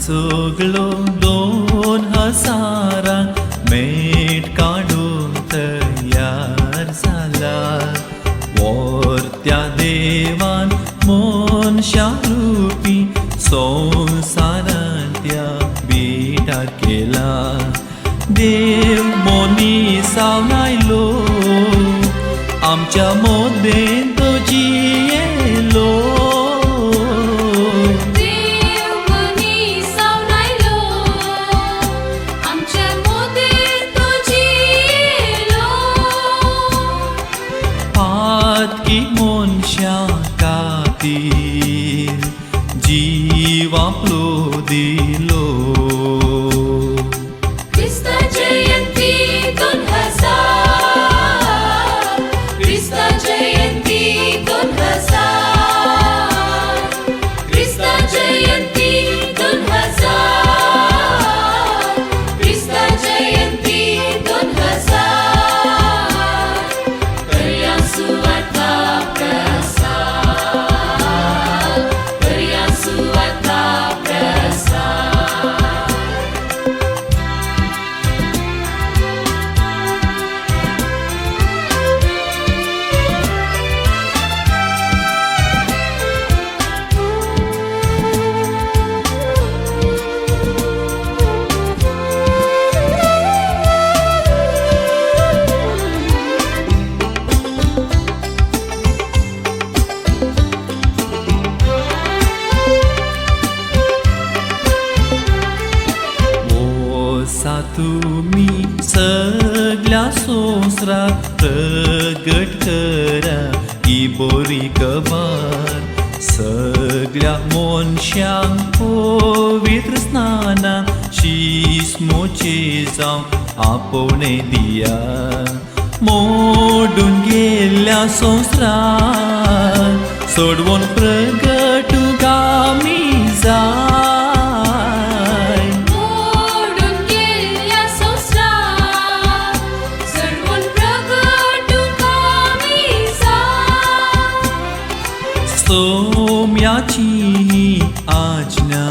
सगळो 2000 मेट काढून तयार झाला वरत्या देवान मनशा रूपी संसारांत्या बिटार केला देव मनीसाव लायलो आमच्या मदें तो जियेलो की मनशा खातीर जीव आपलो दिलो क्रिस्ता जयंती 2000 क्रिस्ता जयंती 2000 क्रिस्ता जयंती 2000 क्रिस्ता जयंती 2000 तुम्ही सगळ्या संवसाराक प्रगट करा ही बरी खबर सगळ्या मनशांक पवित्र स्नानाक शिस्मोचे जावं आपणे दिया मोडून गेल्ल्या संवसाराक सोडवून प्रगटूंक आमी जाय सोम्याची आज्ञा